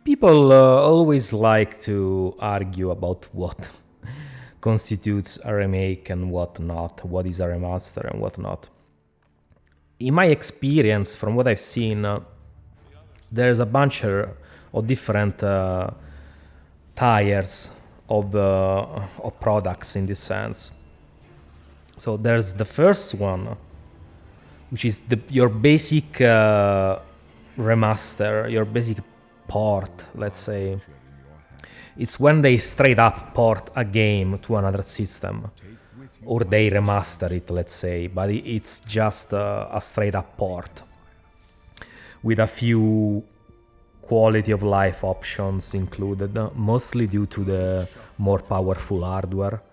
People always like to argue about what constitutes a remake and what not, what is a remaster and what not. In my experience, from what I've seen, there's a bunch of different tiers of products in this sense. So there's the first one, which is your basic remaster, your basic port, let's say. It's when they straight up port a game to another system, or they remaster it, let's say, but it's just a straight up port with a few quality of life options included, mostly due to the more powerful hardware.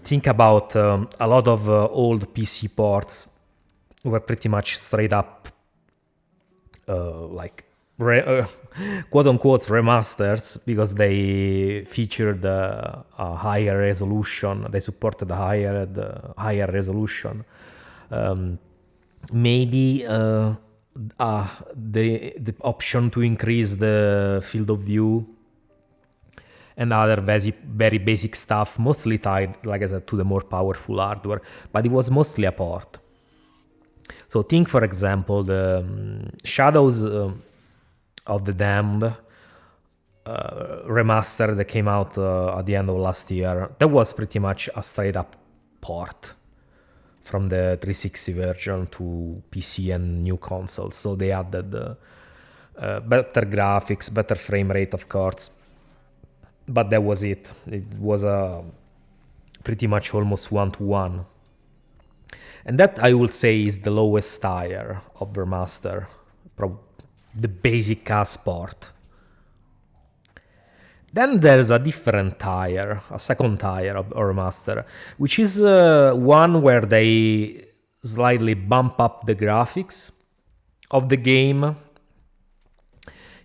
Think about a lot of old PC ports were pretty much straight up quote-unquote remasters, because they featured a higher resolution, they supported a higher resolution. Maybe the option to increase the field of view and other very basic stuff, mostly tied, like I said, to the more powerful hardware, but it was mostly a port. So think, for example, the Shadows of the Damned remaster that came out at the end of last year. That was pretty much a straight up port from the 360 version to PC and new consoles. So they added better graphics, better frame rate, of course. But that was it. It was pretty much almost one-to-one. And that, I would say, is the lowest tier of Remaster. The basic CAS port. Then there's a different tier, a second tier of Remaster, which is one where they slightly bump up the graphics of the game.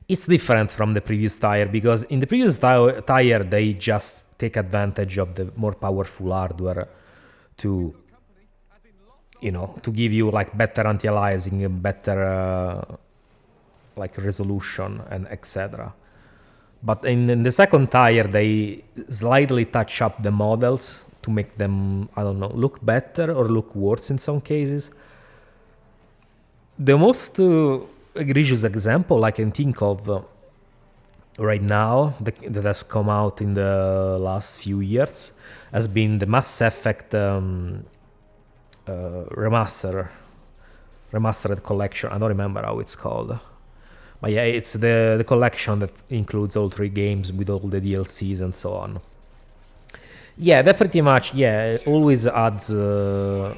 It's different from the previous tier, because in the previous tier they just take advantage of the more powerful hardware to give you like better anti-aliasing, better like resolution and etc. But in the second tier they slightly touch up the models to make them, I don't know, look better or look worse in some cases. The most egregious example I can think of right now that has come out in the last few years has been the Mass Effect remastered collection. I don't remember how it's called, but yeah, it's the collection that includes all 3 games with all the DLCs and so on. Yeah, that pretty much always adds a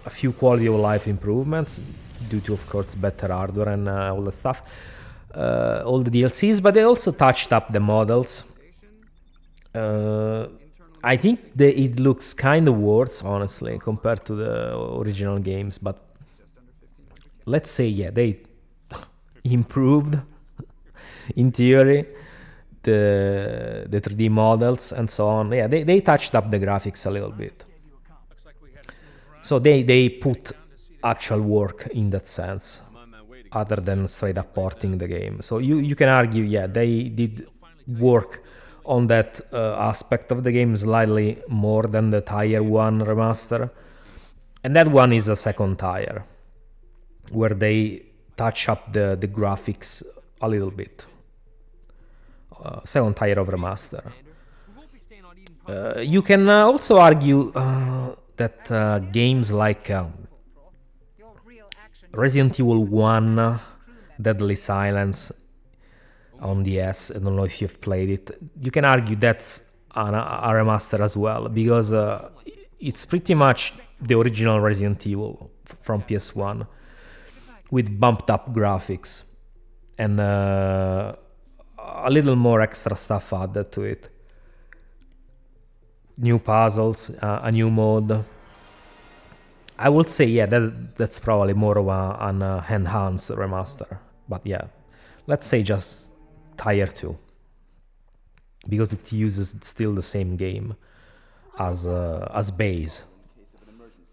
few quality of life improvements due to, of course, better hardware and all that stuff, all the DLCs, but they also touched up the models. I think it looks kind of worse, honestly, compared to the original games, but let's say, they improved, in theory, the 3D models and so on. Yeah, they touched up the graphics a little bit. So they put actual work in that sense, other than straight up porting the game. So you can argue, they did work on that aspect of the game slightly more than the tier 1 remaster. And that one is a second tier, where they touch up the graphics a little bit. Second tier of remaster. You can also argue that games like Resident Evil 1, Deadly Silence on DS, I don't know if you've played it, you can argue that's a remaster as well, because it's pretty much the original Resident Evil from PS1 with bumped up graphics and a little more extra stuff added to it. New puzzles, a new mode. I would say, that's probably more of an enhanced remaster. But let's say just tier 2, because it uses still the same game as base,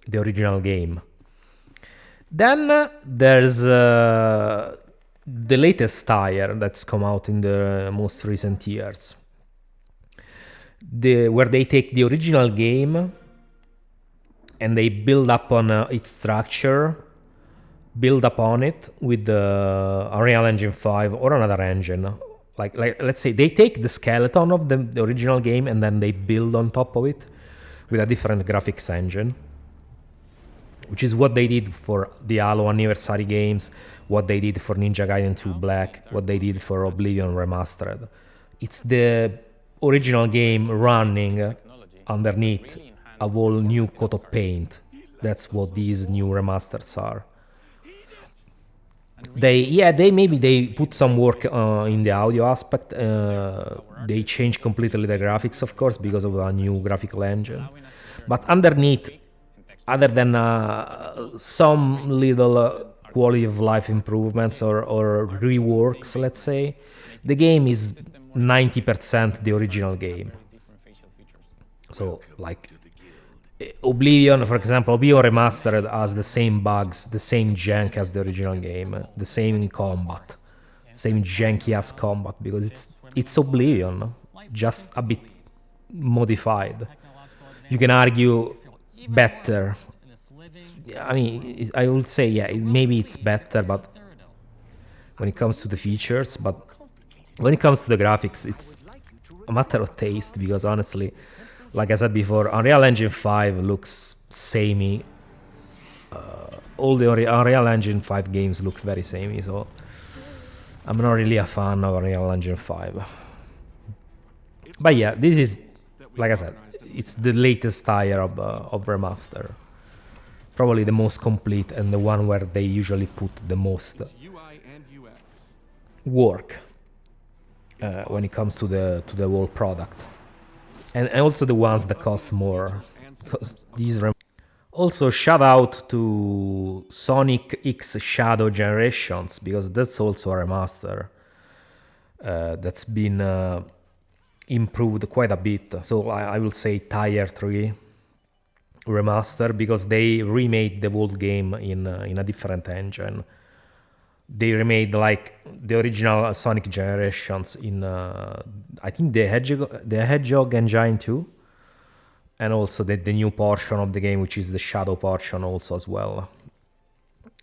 the original game. Then there's the the latest tire that's come out in the most recent years, where they take the original game and they build up on its structure, build upon it with the Unreal Engine 5 or another engine. Like let's say they take the skeleton of the original game and then they build on top of it with a different graphics engine, which is what they did for the Halo Anniversary games, what they did for Ninja Gaiden 2 Black, what they did for Oblivion Remastered. It's the original game running underneath a whole new coat of paint. That's what these new remasters are. They put some work in the audio aspect. They changed completely the graphics, of course, because of a new graphical engine. But underneath, other than some little quality of life improvements or reworks, let's say, the game is 90% the original game. So, like, Oblivion, for example, Oblivion Remastered has the same bugs, the same jank as the original game, the same combat, same janky-ass combat, because it's Oblivion, just a bit modified. You can argue better. I mean, I would say, yeah, maybe it's better, but when it comes to the features, but when it comes to the graphics, it's a matter of taste, because honestly, like I said before, Unreal Engine 5 looks samey. All the Unreal Engine 5 games look very samey, so I'm not really a fan of Unreal Engine 5. But yeah, this is, like I said, it's the latest tire of Remaster. Probably the most complete and the one where they usually put the most work when it comes to the whole product. And also the ones that cost more. Because these also, shout out to Sonic X Shadow Generations, because that's also a remaster that's been improved quite a bit. So I will say Tier 3 remaster, because they remade the whole game in a different engine. They remade like the original Sonic Generations in I think the Hedgehog Engine 2, and also the new portion of the game, which is the Shadow portion also as well.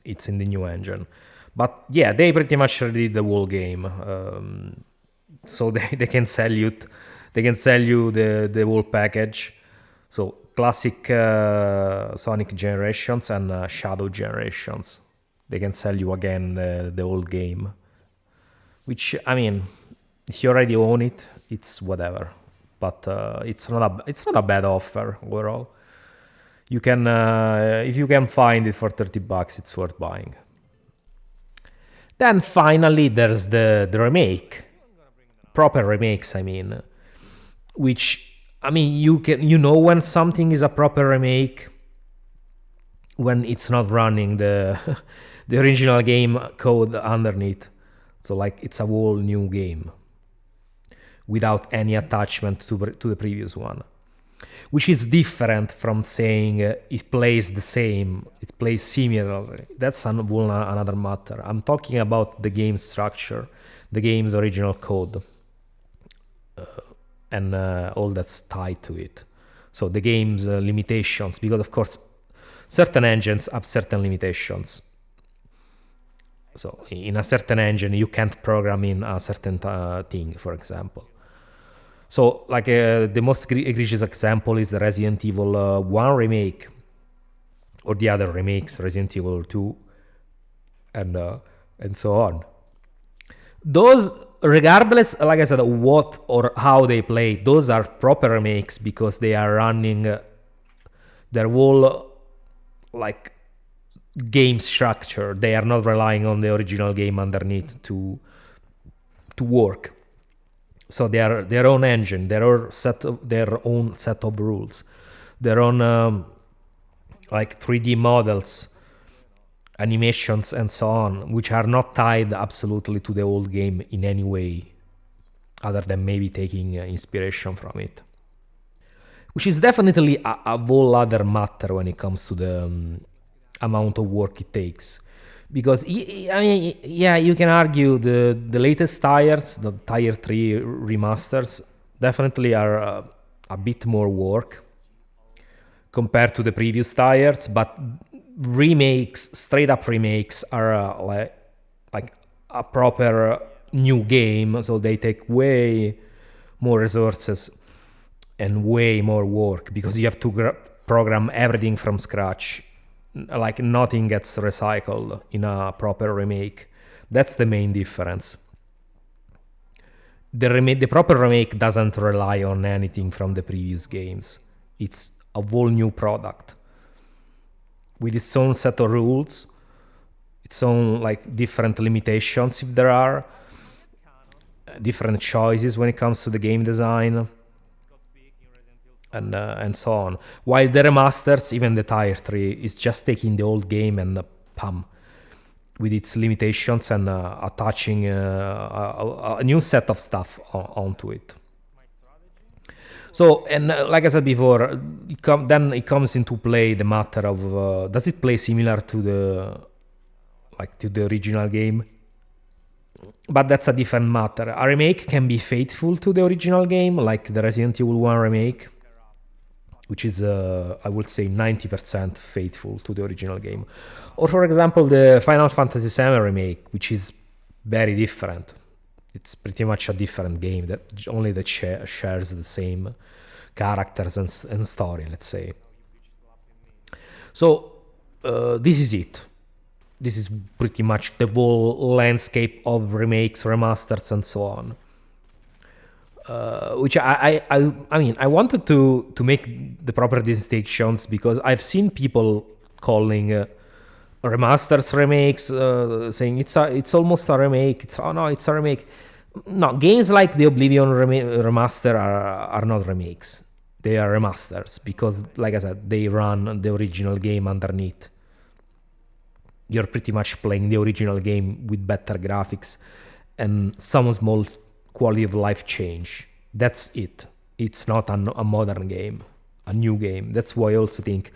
It's in the new engine. But yeah, they pretty much redid the whole game. So they can sell you the whole package. So classic Sonic Generations and Shadow Generations. They can sell you again the old game. Which, I mean, if you already own it, it's whatever. But it's not a bad offer overall. You can if you can find it for $30, it's worth buying. Then finally there's the remake, proper remakes. I mean, which, I mean, you know when something is a proper remake when it's not running the the original game code underneath. So like it's a whole new game without any attachment to the previous one, which is different from saying it plays the same, it plays similarly. That's another matter. I'm talking about the game structure, the game's original code, and all that's tied to it. So the game's limitations, because of course certain engines have certain limitations. So in a certain engine, you can't program in a certain thing, for example. So like the most egregious example is the Resident Evil 1 remake, or the other remakes, Resident Evil 2, and so on. Those, regardless, like I said, what or how they play, those are proper remakes because they are running their whole like game structure. They are not relying on the original game underneath to work. So they are their own engine, their own set of rules, their own like 3D models, animations, and so on, which are not tied absolutely to the old game in any way, other than maybe taking inspiration from it. Which is definitely a whole other matter when it comes to the amount of work it takes. because I mean, yeah, you can argue the latest tires, the Tire 3 remasters, definitely are a bit more work compared to the previous tires, but remakes, straight up remakes, are like a proper new game, so they take way more resources and way more work because you have to program everything from scratch. Like nothing gets recycled in a proper remake. That's the main difference. The proper remake doesn't rely on anything from the previous games. It's a whole new product with its own set of rules, its own like different limitations if there are, different choices when it comes to the game design, and so on. While the remasters, even the Tire 3, is just taking the old game and pam, with its limitations and attaching a new set of stuff onto it. So, and like I said before, then it comes into play the matter of does it play similar to the original game? But that's a different matter. A remake can be faithful to the original game, like the Resident Evil 1 remake, which is, I would say, 90% faithful to the original game. Or, for example, the Final Fantasy VII remake, which is very different. It's pretty much a different game that only that shares the same characters and story, let's say. So, this is it. This is pretty much the whole landscape of remakes, remasters, and so on. Which I mean, I wanted to make the proper distinctions because I've seen people calling remasters remakes, saying it's almost a remake. It's a remake. No, games like the Oblivion remaster are not remakes. They are remasters because, like I said, they run the original game underneath. You're pretty much playing the original game with better graphics and some small quality of life change. That's it. It's not a modern game, a new game. That's why I also think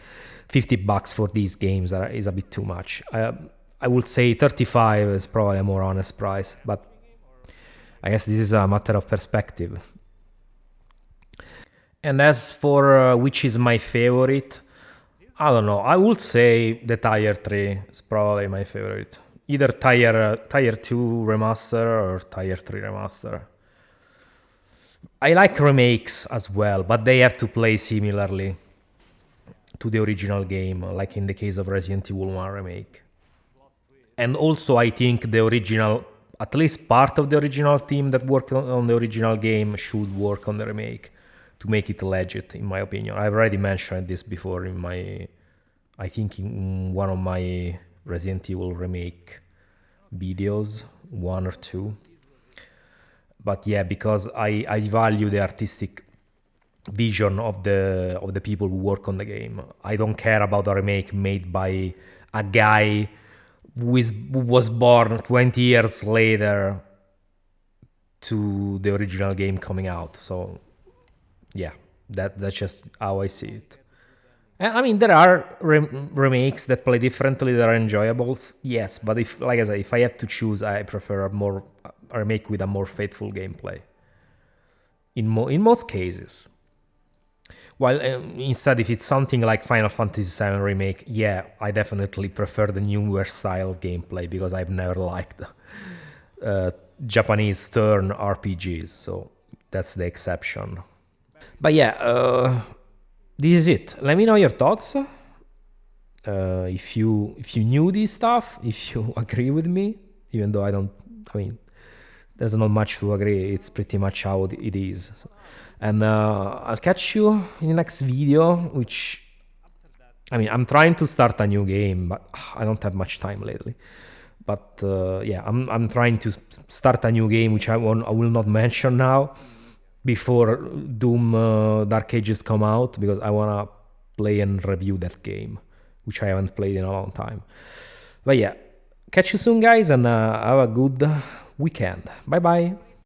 $50 for these games is a bit too much. I would say 35 is probably a more honest price, but I guess this is a matter of perspective. And as for which is my favorite, I don't know. I would say the Tire 3 is probably my favorite. Either Tire 2 Remaster or Tire 3 Remaster. I like remakes as well, but they have to play similarly to the original game, like in the case of Resident Evil 1 Remake. And also I think the original, at least part of the original team that worked on the original game should work on the remake to make it legit, in my opinion. I've already mentioned this before I think in one of my Resident Evil remake videos, one or two. But yeah, because I value the artistic vision of the people who work on the game. I don't care about a remake made by a guy who was born 20 years later to the original game coming out. So yeah, that's just how I see it. And I mean, there are remakes that play differently that are enjoyable, yes. But if, like I said, if I have to choose, I prefer a remake with a more faithful gameplay. In most cases. While instead, if it's something like Final Fantasy VII Remake, yeah, I definitely prefer the newer style gameplay because I've never liked Japanese turn RPGs, so that's the exception. But yeah, this is it. Let me know your thoughts. If you knew this stuff, if you agree with me, even though I don't. I mean, there's not much to agree. It's pretty much how it is. And I'll catch you in the next video, which, I mean, I'm trying to start a new game, but I don't have much time lately. But yeah, I'm trying to start a new game, which I will not mention now, before Doom Dark Ages come out, because I wanna play and review that game, which I haven't played in a long time. But yeah, catch you soon, guys, and have a good weekend. Bye bye.